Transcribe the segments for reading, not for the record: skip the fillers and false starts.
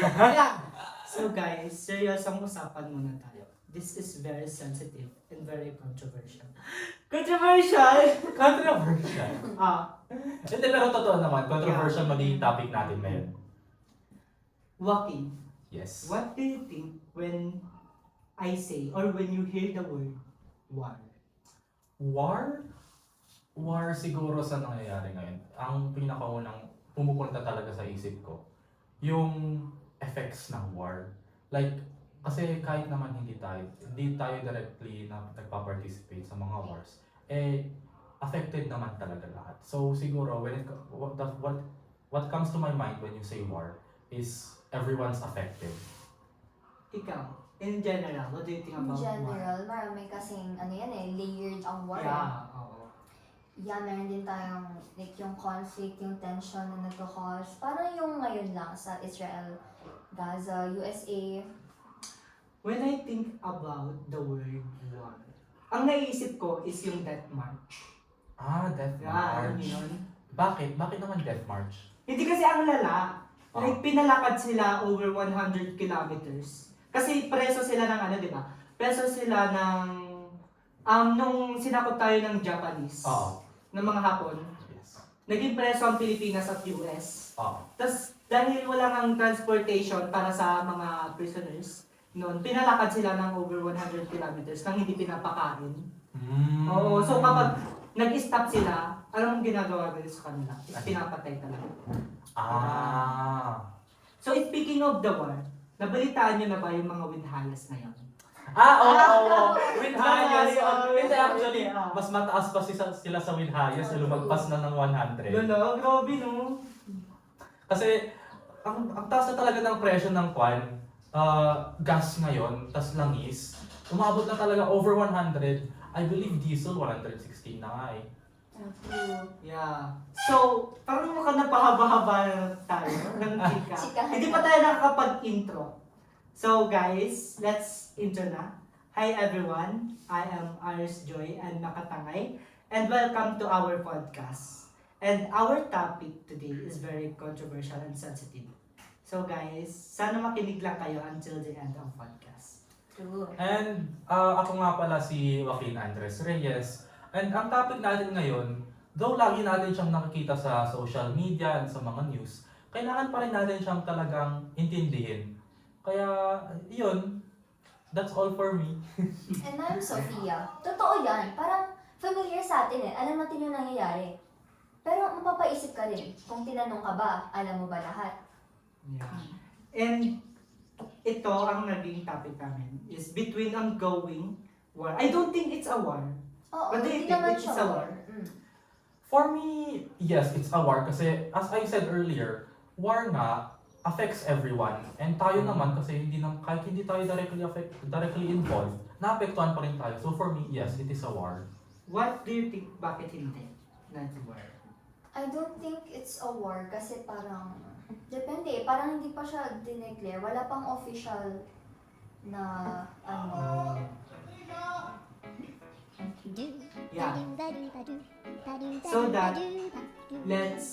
Ayan. So guys, seryosong usapan muna tayo. This is very sensitive and very controversial. Controversial! Controversial. Ah, Hindi, pero totoo naman, controversial magiging topic natin ngayon. Joaquin, Yes. what do you think when I say or when you hear the word war? War? War siguro sa nangyayari ngayon. Ang pinakaunang pumupunta talaga sa isip ko, yung effects ng war. Like, kasi kahit naman hindi tayo directly na nagpa-participate sa mga wars, affected naman talaga lahat. So siguro, what comes to my mind when you say war is everyone's affected. Ikaw, in general, what do you think In about war? general, marami kasing layered ang war. Yeah, oo. Yeah, meron din tayong like yung conflict, yung tension na nagko-cause. Parang yung ngayon lang sa Israel, Gaza, USA. When I think about the word war, ang naiisip ko is yung Death March. Death Yeah, alam March. niyo yun? Bakit? Bakit naman Death March? Hindi kasi ang lala. Ah. Like, pinalakad sila over 100 kilometers. Kasi preso sila ng di ba? Preso sila ng, nung sinakop tayo ng Japanese, Oo. ng mga Hapon, Yes. naging preso ang Pilipinas at US. Oo. Tapos, dahil wala nang transportation para sa mga prisoners, noon, pinalakad sila ng over 100 kilometers nang hindi pinapakain. Oo, so kapag nag-stop sila, alam mong ginagawa nila sa kanila? Is pinapatay talaga. So speaking of the war, nabalitaan nyo na ba yung mga windhayas na yun? Oo. Windhayas. Hindi, actually, Yeah. mas mataas pa sila sa Windhayas. Lumagpas na ng 100. Lolo, grabe no? Kasi, ang taas na talaga ng presyo ng gas ngayon, tas langis, umabot na talaga over 100. I believe diesel 116 na nga eh. Yeah. So, parang mukhang napahaba-haba na tayo ng chika. Chikahan Hindi na. pa tayo nakakapag-intro. So guys, let's intro na. Hi everyone, I am Aris Joy and Makatangay and welcome to our podcast. And our topic today is very controversial and sensitive. So guys, sana makinig lang kayo until the end of podcast. True. And ako nga pala si Joaquin Andres Reyes. And ang topic natin ngayon, though lagi natin siyang nakikita sa social media and sa mga news, kailangan pa rin natin siyang talagang intindihin. Kaya, yun, that's all for me. And I'm Sofia. Totoo yan. Parang familiar sa atin eh. Alam natin yung nangyayari. Pero mapapaisip ka rin. Kung tinanong ka ba, alam mo ba lahat? Yeah. And ito ang naging topic namin is between ongoing war. I don't think it's a war. Oo, But do you hindi think naman it's siya a war. war? For me, yes, it's a war kasi as I said earlier, war nga affects everyone. And tayo naman kasi kahit hindi tayo directly involved, naapektuhan pa rin tayo. So for me, yes, it is a war. What do you think? Bakit hindi? Not war. I don't think it's a war kasi parang, depende, parang hindi pa siya dineclare. Wala pang official na Yeah. So that, let's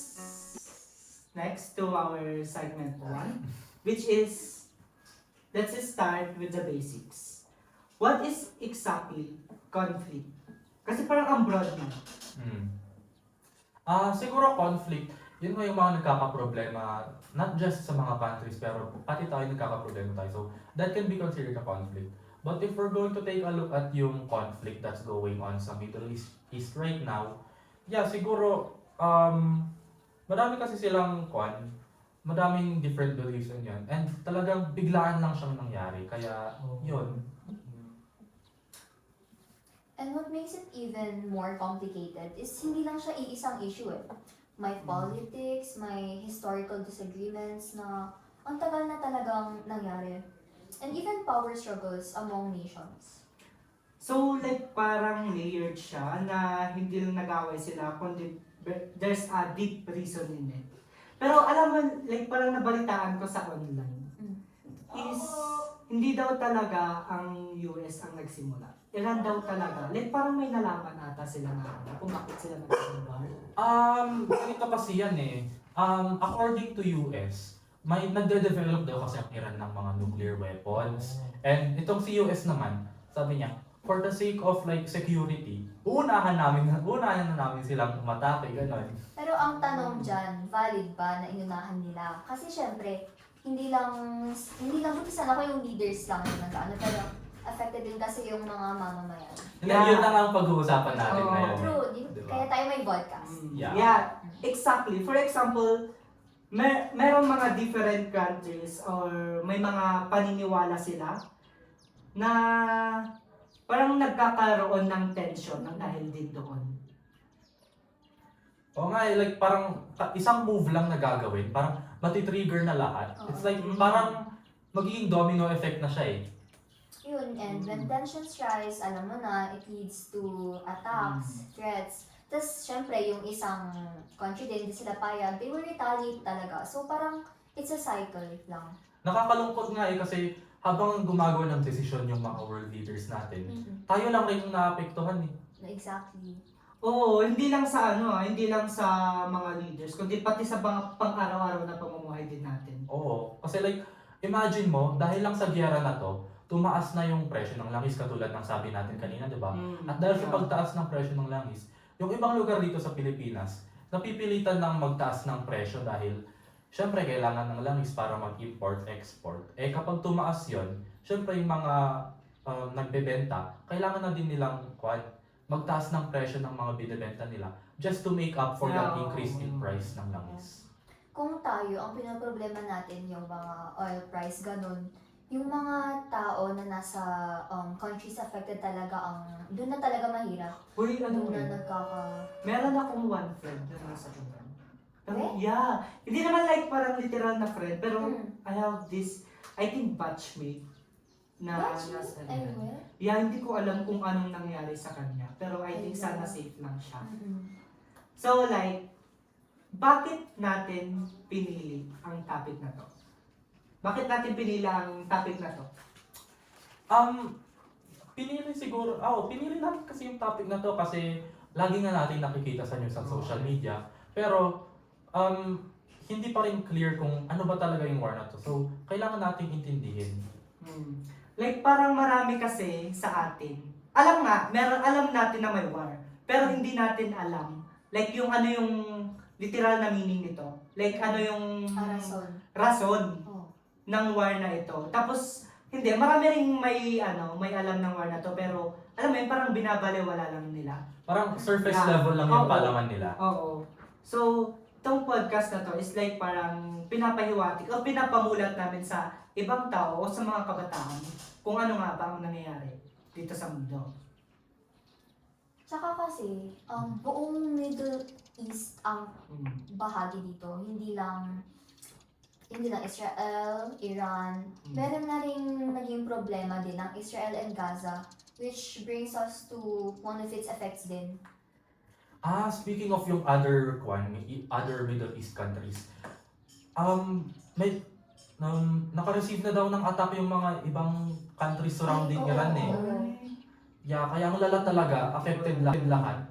next to our segment 1, which is, let's start with the basics. What is exactly conflict? Kasi parang ang broad na. Siguro conflict, yun nga yung mga nagkakaproblema, not just sa mga countries, pero pati tayo nagkakaproblema tayo. So, that can be considered a conflict. But if we're going to take a look at yung conflict that's going on sa Middle East right now, yeah, siguro, madami kasi silang madaming different reason yan. And talagang biglaan lang siyang nangyari. Kaya, yun. And what makes it even more complicated is hindi lang siya iisang issue eh. May politics, may historical disagreements na ang tagal na talagang nangyari. And even power struggles among nations. So, like, parang layered siya na hindi lang nag-away sila, kundi there's a deep reason in it. Pero alam mo, like, parang nabalitaan ko sa online, is hindi daw talaga ang US ang nagsimula. Iran daw talaga. Like, parang may nalaman ata sila na kung bakit sila nagsimula. Ganito kasi yan eh. According to US, may nagde-develop daw kasi ang Iran ng mga nuclear weapons. And itong si US naman, sabi niya, for the sake of like security, uunahan na namin silang umatake, gano'n. Pero ang tanong dyan, valid ba na inunahan nila? Kasi syempre, hindi lang buti sana ko yung leaders lang yung nag-ano, pero affected din kasi yung mga mamamayan. Hindi, Yeah. yun na nga ang pag-uusapan natin Oo. ngayon. True, Diba? kaya tayo may podcast. Yeah. Yeah, exactly. For example, merong mga different countries or may mga paniniwala sila na parang nagkakaroon ng tension ng dahil din doon. Oo nga, like parang isang move lang na gagawin, parang matitrigger na lahat. Oo. It's like parang magiging domino effect na siya eh. Yun, and when tensions rise, alam mo na, it leads to attacks, threats. Tapos, syempre, yung isang country din, hindi sila payag, they will retaliate talaga. So, parang, it's a cycle lang. Nakakalungkot nga eh kasi habang gumagawa ng desisyon yung mga world leaders natin, tayo lang rin yung naapektuhan eh. Exactly. Oo, hindi lang sa hindi lang sa mga leaders, kundi pati sa mga pang-araw-araw na pamumuhay din natin. Oo, kasi like, imagine mo, dahil lang sa giyera na to, tumaas na yung presyo ng langis katulad ng sabi natin kanina, di ba? At dahil sa pagtaas ng presyo ng langis, yung ibang lugar dito sa Pilipinas, napipilitan ng magtaas ng presyo dahil syempre kailangan ng langis para mag-import, export. Eh kapag tumaas yon, syempre yung mga nagbebenta, kailangan na din nilang magtaas ng presyo ng mga binibenta nila just to make up for that increase in price ng langis. Kung tayo, ang pinaproblema natin yung mga oil price, ganun, yung mga tao na nasa countries affected talaga, doon na talaga mahirap. Uy, Doon na nagkaka... meron akong one friend na nasa Japan. Pero, Eh? yeah. Hindi naman like parang literal na friend, pero Hmm. I have this, I think batchmate na Batchmate? nasa Anywhere? Yeah, hindi ko alam kung anong nangyari sa kanya. Pero I think sana safe lang siya. So like, bakit natin pinili ang topic na to? Bakit natin pinili ang topic na to? Pinili natin kasi yung topic na to kasi lagi nga natin nakikita sa news sa social media. Pero, hindi pa rin clear kung ano ba talaga yung war na to. So, kailangan natin intindihin. Like parang marami kasi sa atin. Alam natin na may war. Pero hindi natin alam. Like yung ano yung literal na meaning nito. Like ano yung rason Oh. ng war na ito. Tapos, hindi, marami ring may alam ng war na to. Pero, alam mo yun, parang binabaliwala lang nila. Parang surface Yeah. level lang yung Oo. palaman nila. Oo. So, itong podcast na to is like parang pinapahiwatig o pinapamulat namin sa ibang tao o sa mga kabataan kung ano nga ba ang nangyayari dito sa mundo. Tsaka kasi, buong Middle East ang bahagi dito, hindi lang Israel, Iran. Meron na rin naging problema din ang Israel and Gaza, which brings us to one of its effects din. Speaking of yung other Middle East countries, naka-receive na daw ng attack yung mga ibang countries surrounding Ay, oo. Iran eh. Yeah, kaya ang lala talaga, affected lahat.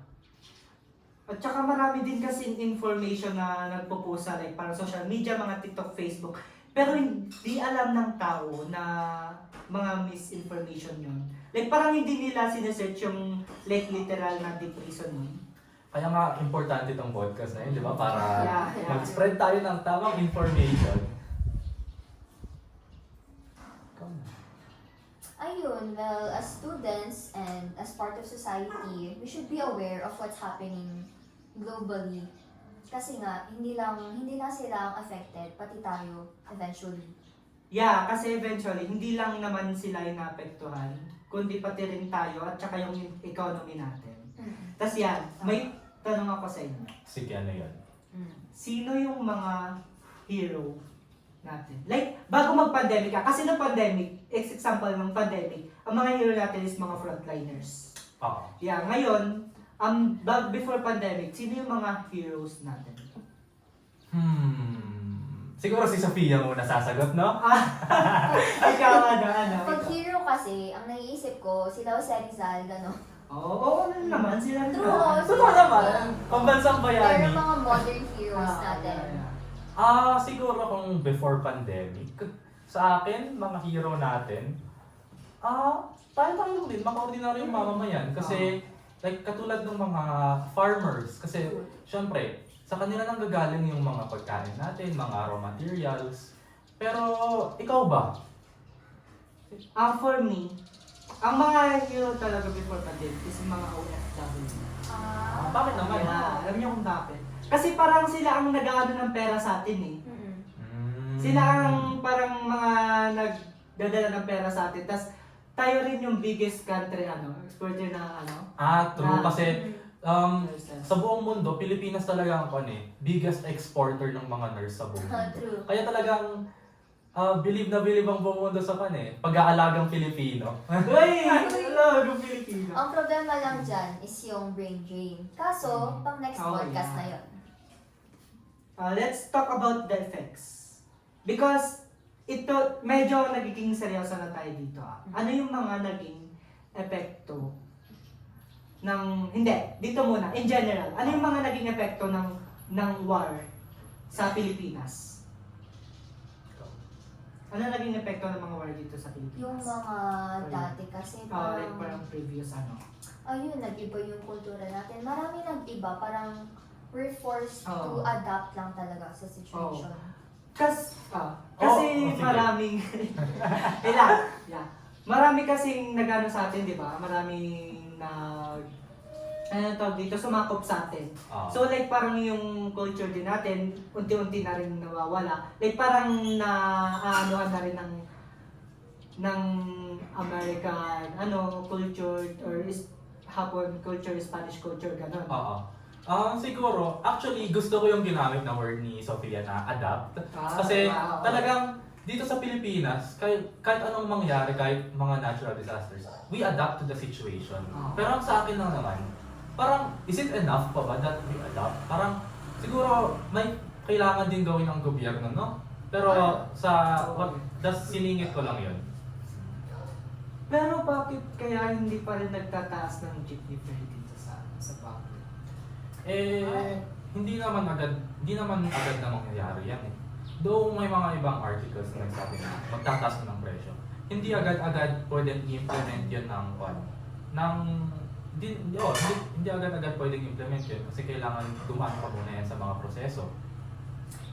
At saka marami din kasi information na nagpo-post sa like parang social media, mga TikTok, Facebook. Pero hindi alam ng tao na mga misinformation yun. Like parang hindi nila sinesearch yung like literal na deep reason yun. Kaya nga, importante itong podcast na yun, di ba? Para Yeah. mag-spread tayo ng tamang information. Ayun, well, as students and as part of society, we should be aware of what's happening globally. Kasi nga, hindi lang sila ang affected, pati tayo eventually. Yeah, kasi eventually, hindi lang naman sila yung naapektuhan, kundi pati rin tayo at saka yung economy natin. Tapos yan, may tanong ako sa inyo. Sige, ano yun? Sino yung mga hero natin? Like, bago mag-pandemic kasi no pandemic, example ng pandemic, ang mga hero natin is mga frontliners. Oo. Yeah, ngayon, before pandemic, sino yung mga heroes natin? Siguro si Sofia muna sasagot, no? Ikaw, ano? Pag hero kasi, ang naiisip ko, sila si Rizal, gano'n. Oo, naman sila. True. Totoo naman, pambansang Pero bayani. mga modern heroes natin. Siguro kung before pandemic, sa akin, mga hero natin, tayo din, mga ordinaryong mamamayan. Kasi, like, katulad ng mga farmers. Kasi, syempre, sa kanila nang gagaling yung mga pagkain natin, mga raw materials. Pero, ikaw ba? For me, ang mga hero talaga before pandemic is yung mga OFW. Bakit naman? Yeah, alam niyo kung bakit? Kasi parang sila ang nag-aano ng pera sa atin eh. Mm. Sila ang parang mga nagdadala ng pera sa atin. Tapos tayo rin yung biggest country, exporter na True. Na- Kasi, nurses. sa buong mundo, Pilipinas talaga ang biggest exporter ng mga nurse sa buong mundo. True. Kaya talagang, believe na believe ang buong mundo sa pag-aalagang Pilipino. Uy! Hello, yung Pilipino. Ang problema lang dyan is yung brain drain. Kaso, pang next Oh, podcast yeah. na yun. Let's talk about the effects. Because ito, medyo nagiging seryoso na tayo dito. Ano yung mga naging epekto dito muna, in general. Ano yung mga naging epekto ng war sa Pilipinas? Ano naging epekto ng mga war dito sa Pilipinas? Yung mga dati kasi Like parang previous ayun, nag-iba yung kultura natin. Marami nag-iba, parang we're forced to Oo. adapt lang talaga sa situation. Kasi sige. maraming marami kasing nagano sa atin, di ba? Maraming tawag dito, sumakop sa atin. So like parang yung culture din natin, unti-unti na rin nawawala. Like parang naanuhan na rin ng American culture or Hapon culture, Spanish culture, gano'n. Siguro, actually, gusto ko yung ginamit na word ni Sofia na adapt. Kasi Wow. talagang dito sa Pilipinas, kahit anong mangyari, kahit mga natural disasters, we adapt to the situation. Pero ang sa akin lang naman, parang, is it enough pa ba that we adapt? Parang, siguro, may kailangan din gawin ng gobyerno, no? Pero siningit ko lang yun. Pero bakit kaya hindi pa rin nagtataas ng jeepney fare dito sa public? Hindi naman agad na mangyayari yan eh. Though may mga ibang articles na nagsabi na magtataas na ng presyo. Hindi agad-agad pwedeng i-implement yun hindi agad-agad pwedeng i-implement yun kasi kailangan dumaan pa muna yan sa mga proseso.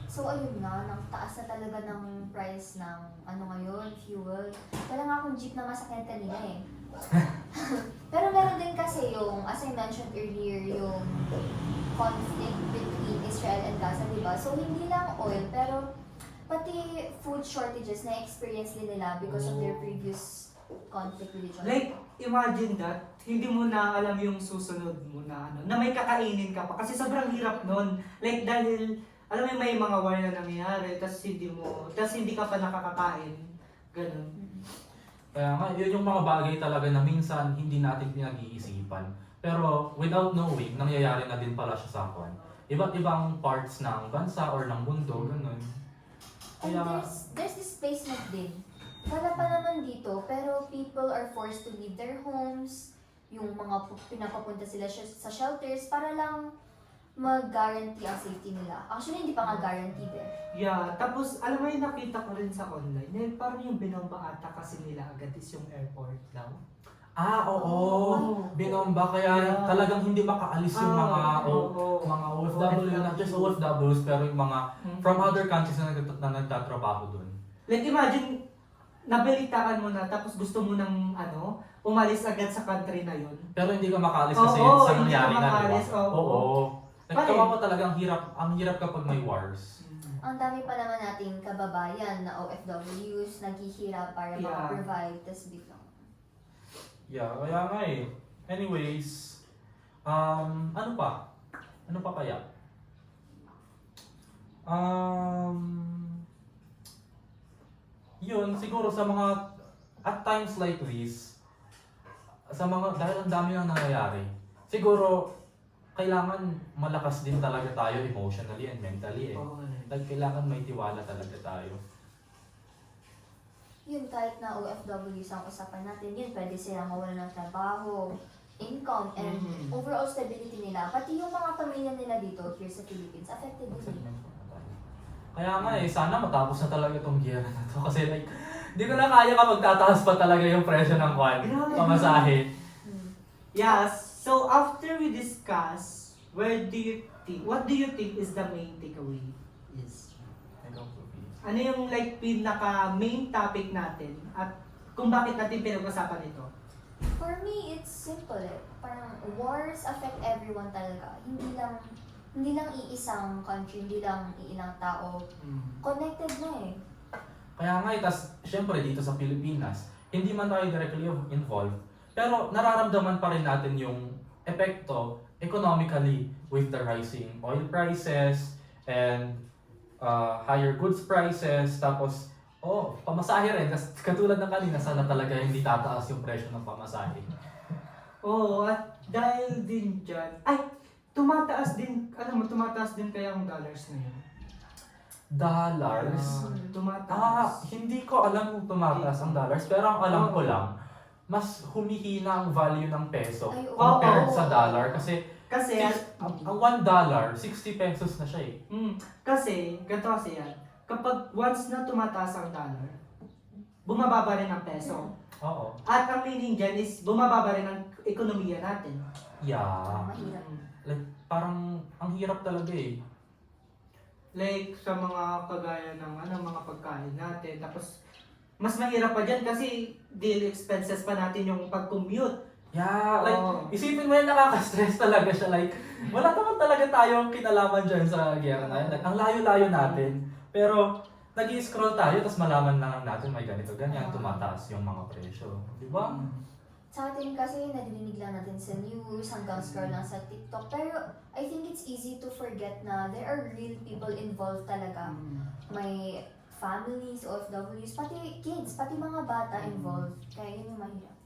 So ayun nga, nang taas na talaga ng price ng ngayon, fuel. Wala nga akong jeep na masakyan kanina eh. Pero meron din kasi yung, as I mentioned earlier, yung conflict between Israel and Gaza, diba? So hindi lang oil, pero pati food shortages na experience din nila because of their previous conflict with each other. Like, imagine that, hindi mo na alam yung susunod mo na may kakainin ka pa. Kasi sobrang hirap nun. Like, dahil, alam mo may mga war na nangyayari, tapos hindi ka pa nakakakain. Ganun. Kaya nga, yun yung mga bagay talaga na minsan hindi natin pinag-iisipan. Pero without knowing, nangyayari na din pala siya sa akin. Iba't ibang parts ng bansa or ng mundo, ganun. And there's displacement din. Wala pa naman dito, pero people are forced to leave their homes, yung mga pinapapunta sila sa shelters para lang mag-guarantee ang safety nila. Actually, hindi pa nga guaranteed eh. Yeah, tapos alam mo yung nakita ko rin sa online, parang yung binomba ata kasi nila agad is yung airport daw. Oo. Binomba kaya talagang hindi makaalis yung mga OFW, not just OFWs, pero yung mga from other countries na nagtatrabaho dun. Like imagine, nabalitaan mo na tapos gusto mo nang umalis agad sa country na yun. Pero hindi ka makaalis kasi Oo, sa hindi nangyari ka na, makaalis, diba? oo. Nagkawa mo talagang ang hirap kapag may wars. Ang dami pa naman nating kababayan na OFWs, naghihirap para maka-provide, tas biglang. Yeah, kaya nga eh. Anyways, ano pa? Ano pa kaya? Yun, siguro sa mga, at times like this, dahil ang dami nang nangyayari, siguro, kailangan malakas din talaga tayo emotionally and mentally eh. Like, kailangan may tiwala talaga tayo. Yun, kahit na OFWs ang usapan natin, yun, pwede silang mawala ng trabaho, income, and overall stability nila. Pati yung mga pamilya nila dito, here sa Philippines, affected din. Kaya nga sana matapos na talaga itong gera na to. Kasi like, di ko na kaya kapag tataas pa talaga yung presyo ng pamasahe. Yes, so after we discuss, what do you think is the main takeaway? Yes. Ano yung like pinaka main topic natin at kung bakit natin pinag-usapan ito? For me, it's simple eh. Parang wars affect everyone talaga. Hindi lang iisang country, hindi lang iilang tao. Connected na eh. Kaya nga, tas syempre dito sa Pilipinas, hindi man tayo directly involved, pero nararamdaman pa rin natin yung epekto economically with the rising oil prices and higher goods prices, tapos pamasahe rin. Katulad ng kanina, sana talaga hindi tataas yung presyo ng pamasahe. Oo, at dahil din dyan, tumataas din kaya ang dollars ngayon. Dollars? Tumataas. Hindi ko alam kung tumataas ang dollars, pero ang alam ko lang, mas humihina ang value ng peso Ay, compared oo. sa dollar. Kasi Kasi, ang $1, 60 pesos na siya eh. ganito kasi yan. Kapag once na tumataas ang dollar, bumababa rin ang peso. Oo. At ang meaning dyan is bumababa rin ang ekonomiya natin. Yeah. Mahirap. Like, parang ang hirap talaga eh. Like sa mga kagaya ng mga pagkain natin. Tapos mas mahirap pa dyan kasi daily expenses pa natin yung pag-commute. Yeah, like, Oo. isipin mo yan, nakaka-stress talaga siya. Like, wala naman talaga tayong kinalaman dyan sa gera na yun. Like, ang layo-layo natin. Pero, nag-i-scroll tayo, tapos malaman lang natin may ganito, ganyan, tumataas yung mga presyo. Di ba? Sa atin kasi, nadidinig lang natin sa news, hanggang scroll lang sa TikTok. Pero, I think it's easy to forget na there are real people involved talaga. May families, OFWs, pati kids, pati mga bata involved. Kaya yun yung mahirap.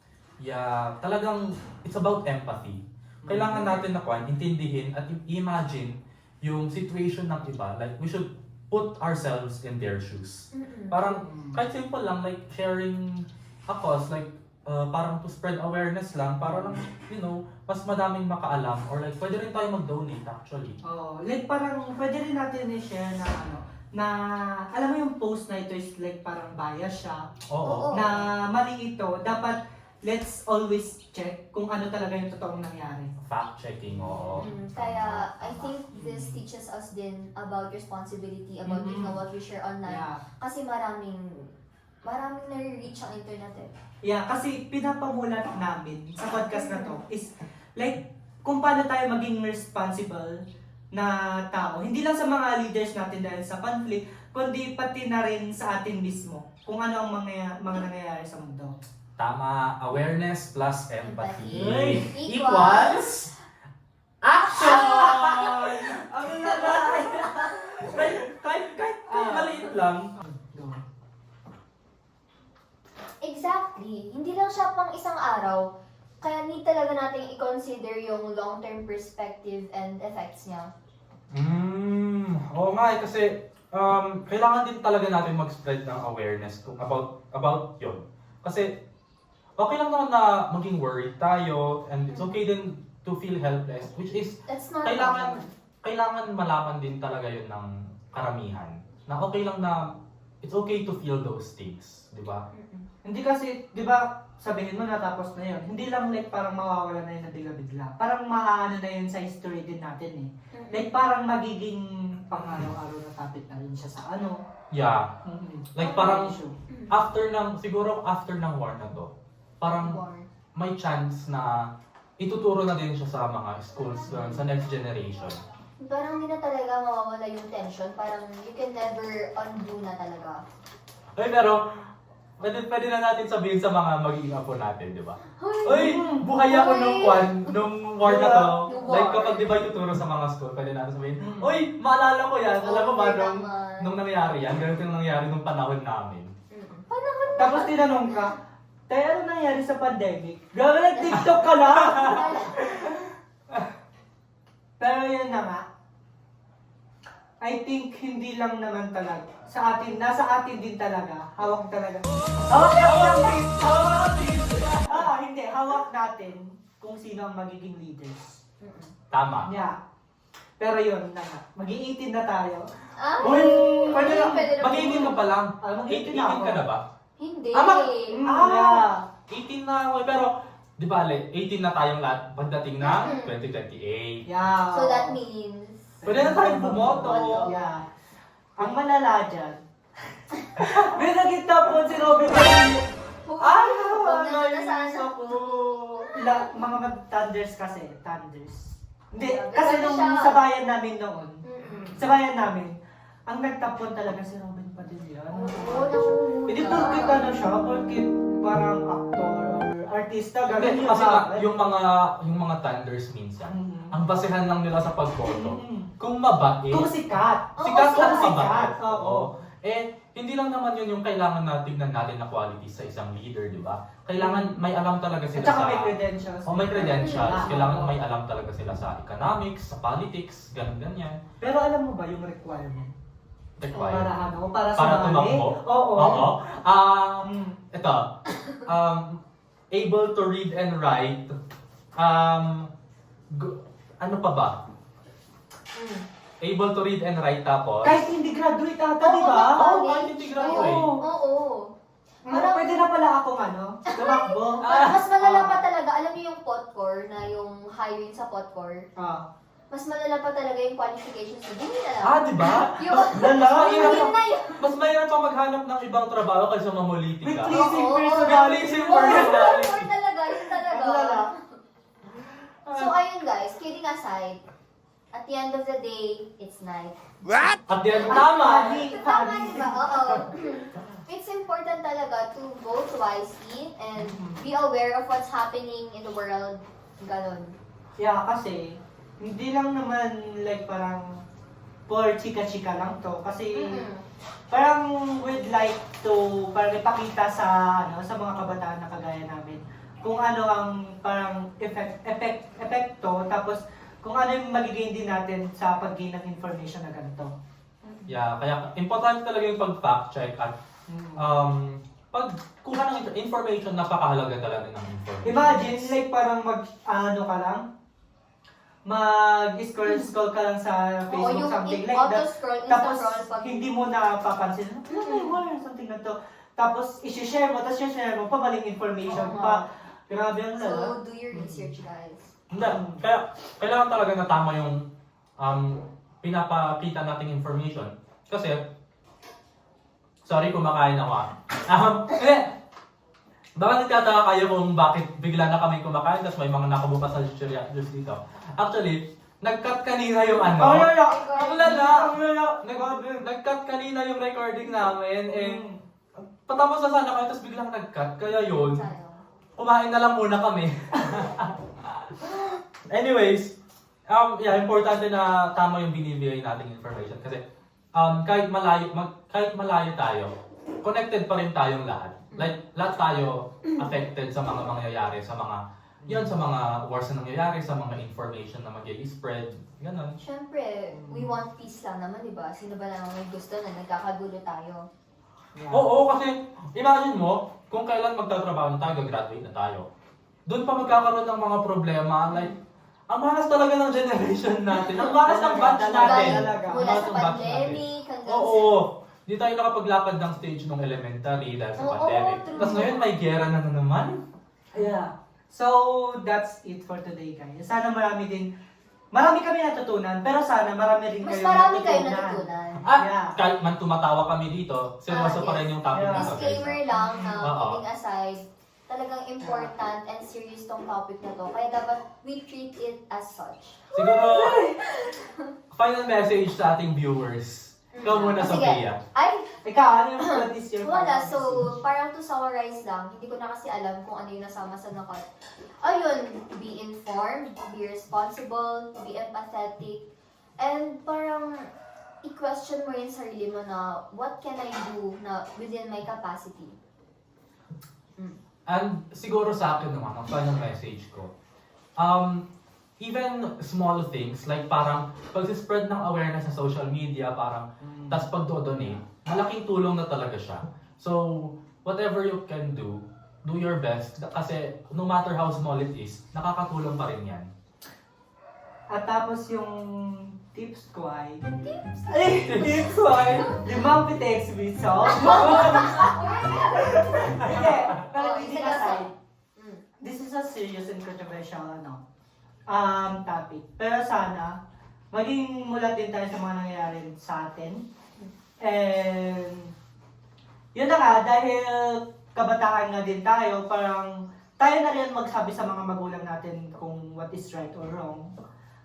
Yeah, talagang, it's about empathy. Kailangan natin na intindihin at imagine yung situation ng iba. Like, we should put ourselves in their shoes. Parang, kahit simple lang, like, sharing a cause, like, parang to spread awareness lang, para lang, mas madaming makaalam, or like, pwede rin tayo mag-donate actually. Like parang pwede rin natin i-share na alam mo yung post na ito is like parang bias siya, Oo. na mali ito. Dapat let's always check kung ano talaga yung totoong nangyari. Fact-checking, oo. Kaya, I think this teaches us din about responsibility, about what we share online. Yeah. Kasi maraming nare-reach ang internet eh. Yeah, kasi pinapamulat namin sa podcast na to is like kung paano tayo maging responsible na tao. Hindi lang sa mga leaders natin dahil sa conflict, kundi pati na rin sa atin mismo. Kung ano ang mga nangyayari sa mundo. Tama, awareness plus empathy Empathy. equals action! Ang lalaki! kahit maliit lang. Exactly. Hindi lang siya pang isang araw. Kaya need talaga nating i-consider yung long-term perspective and effects niya. Oo nga kasi kailangan din talaga natin mag-spread ng awareness about yun. Kasi okay lang naman na maging worried tayo and it's okay din to feel helpless, which is That's not kailangan malaman din talaga yun ng karamihan. Na okay lang na it's okay to feel those things, di ba? Hindi kasi, di ba, sabihin mo natapos na yun. Hindi lang like parang mawawala na yun na bigla-bigla. Parang maaano na yun sa history din natin eh. Like parang magiging pang-araw-araw na topic na rin siya sa Yeah. Like parang issue. siguro after ng war na to, parang War. may chance na ituturo na din siya sa mga schools sa next generation. Parang hindi na talaga mawawala yung tension. Parang you can never undo na talaga. Ay, pero pwede na natin sabihin sa mga magiging apo natin, di ba? Uy, buhay ako nung war na to. Yung war. Like kapag di ba ituturo sa mga school, pwede natin sabihin, uy, maalala ko yan. Alam mo ba nung nangyari yan? Ganito yung nangyari nung panahon namin. Tapos tinanong ka, tayo ano nangyari sa pandemic? Grabe nag-TikTok ka na! Pero yan na nga. I think hindi lang naman talaga. Nasa atin din talaga. Hawak talaga. Hindi. Hawak natin kung sino ang magiging leaders. Tama. Yeah. Pero yun na nga, mag-i-18 na tayo. Uy, pwede na. pwede na. Mag-18 ka pa lang. Mag-18 18 ka na ba? Hindi. Yeah. 18 na ako. Pero, di ba, 18 na tayong lahat pagdating na 2028. Yeah. So that means... Pwede na tayong bumoto. Yeah. Ang malala dyan. May naging top 1 si Robin Padilla. Huwag na nainis sana. ako. Mga Thunders kasi, Thunders. Hindi, Yeah, kasi grabe nung siya. sa bayan namin noon, Mm-mm. sa bayan namin, ang nagtapon talaga si Robin Padilla. Oo, naku. Hindi porkit ano siya, porkit parang actor or artista, Hindi, ganun kasi nga, yung mga Thunders minsan, Mm. ang basehan lang nila sa pagboto. Mm. Kung mabait, Kung sikat. sikat Oo, ang sikat. mabait. Oo. Hindi lang naman yun yung kailangan na tignan natin na qualities sa isang leader, di ba? Kailangan may alam talaga At sila saka sa... may credentials. may credentials. Ah, Kailangan oo. may alam talaga sila sa economics, sa politics, ganyan. Pero alam mo ba yung requirement? Required. Para ano? Para Para sumali? tumakbo? Oo. Oo. Mm. Ito. Able to read and write. Ano pa ba? Mm. Able to read and write tapos. Kahit hindi graduate ata, Oo, di ba? Oo, kahit hindi graduate. Oo. Oo. Parang pwede na pala akong ano, tumakbo. Mas malala pa talaga, alam niyo yung potcore na yung hiring sa potcore, Ah. mas malala pa talaga yung qualifications mo. Hindi na lang. Di ba? Yung, Lala. yun na yun. Mas mahirap pa maghanap ng ibang trabaho kaysa mamuliti May ka. pleasing Oo, personality. pleasing Oo, personality. potcore talaga, yun talaga. Ang lala. So ayun guys, kidding aside, at the end of the day, it's night. At the end, Tama. Tama diba? Oo. It's important talaga to vote wisely and be aware of what's happening in the world. Ganon. Yeah, kasi hindi lang naman like parang for chika-chika lang to. Kasi parang we'd like to parang ipakita sa sa mga kabataan na kagaya namin kung ano ang parang epekto, tapos kung ano yung magiging din natin sa pag-gain ng information na ganito. Yeah, kaya importante talaga yung pag-fact check at pagkuha ng information, napakahalaga talaga ng information. Imagine, like parang ka lang, mag-scroll ka lang sa Facebook, something like that. auto-scroll, Tapos, insta-scroll pag... hindi mo napapansin, something na to. Tapos, isi-share mo, pamaling information Oo pa. Grabe ang lala. So, do your research guys. Hindi, kaya kailangan talaga na tama yung pinapakita nating information. Kasi, sorry kumakain ako baka nagtataka kayo kung bakit bigla na kami kumakain tapos may mga nakabukas sa chichirya juice dito. Actually, nag-cut kanina yung Ang lala! Ang lala! Ang lala! Nag-cut kanina yung recording namin patapos na sana kayo tapos biglang nag-cut. Kaya yun, Sayang. kumain na lang muna kami. Anyways, importante na tama yung binibigay nating information kasi kahit malayo tayo, connected pa rin tayong lahat. Like, lahat tayo affected sa mga mangyayari, sa mga wars na nangyayari, sa mga information na mag-i-spread, ganun. Siyempre, we want peace lang naman, di ba? Sino ba naman may gusto na nagkakagulo tayo? Oo, kasi imagine mo, kung kailan magtatrabaho na tayo, graduate na tayo, doon pa magkakaroon ng mga problema, like, ang malas talaga ng generation natin, ang malas ng batch natin. Talaga. Mula Malas sa ng batch natin. pandemic hanggang Oo. Di tayo nakapaglakad ng stage ng elementary dahil sa Oo, pandemic. true. Tapos ngayon may gera na naman. Yeah. So, that's it for today, guys. Sana marami kami natutunan, pero sana marami rin mas kayo marami kayo natutunan. Yeah. Kahit man tumatawa kami dito, seryoso pa rin yung topic Yeah. nito. Disclaimer lang na Oo. kidding aside, talagang important and serious tong topic na to. Kaya dapat we treat it as such. Siguro, final message sa ating viewers. Ikaw muna, Sige. Sophia. Ay, Ikaw, ano yung what is your wala. final So, message? parang to summarize lang, hindi ko na kasi alam kung ano yung nasama sa nakat. Ayun, be informed, be responsible, be empathetic, and parang i-question mo yung sarili mo na what can I do na within my capacity. And siguro sa akin naman, ang final message ko, even small things, like parang pag-spread ng awareness sa social media, parang, tas pag-donate, malaking tulong na talaga siya. So, whatever you can do your best, kasi no matter how small it is, nakakatulong pa rin yan. At tapos yung tips ko ay... Tips ko ay... Limang pitex biso. Hindi, pero Oh, hindi isa na lang. side. Mm. This is a serious and controversial topic. Pero sana, maging mulat din tayo sa mga nangyayari sa atin. And, yun na nga, dahil kabataan na din tayo, parang tayo na rin magsabi sa mga magulang natin kung what is right or wrong.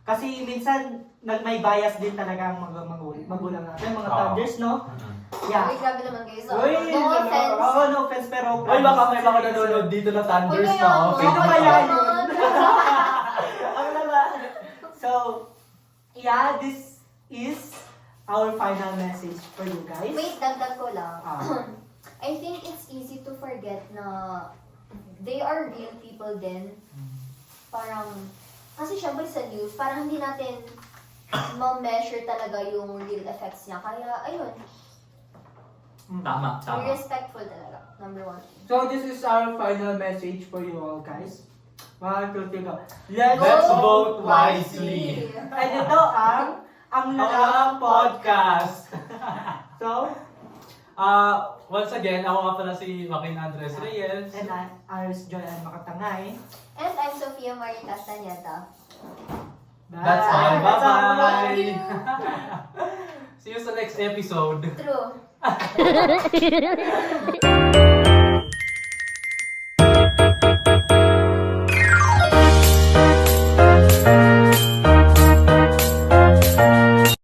Kasi minsan, may bias din talaga ang mga magulang natin, mga Oo. fathers, no? Mm-mm. Yeah. Uy, grabe naman guys. Uy, No offense. Oo, no offense, pero... Ay, baka may mga nanonood dito na Thunders Uy, na kaya office. Sino nga, kaya kaya yun? naman. Ang lala. So, yeah, this is our final message for you guys. Wait, dagdag ko lang. Ah. I think it's easy to forget na they are real people din. Parang, kasi syempre sa news, parang hindi natin ma-measure talaga yung real effects niya. Kaya, ayun, Tama, be tama. respectful talaga. Number one. So, this is our final message for you all, guys. 1, 2, 3, go. Let's vote wisely. And ito ang Lalang Podcast. So, Once again, ako nga pala si Joaquin Andres Reyes. and Iris Joyan Makatangay. And I'm Sofia Marie Castañeda. That's all. That's all. Bye-bye. Thank you. See you sa next episode. True.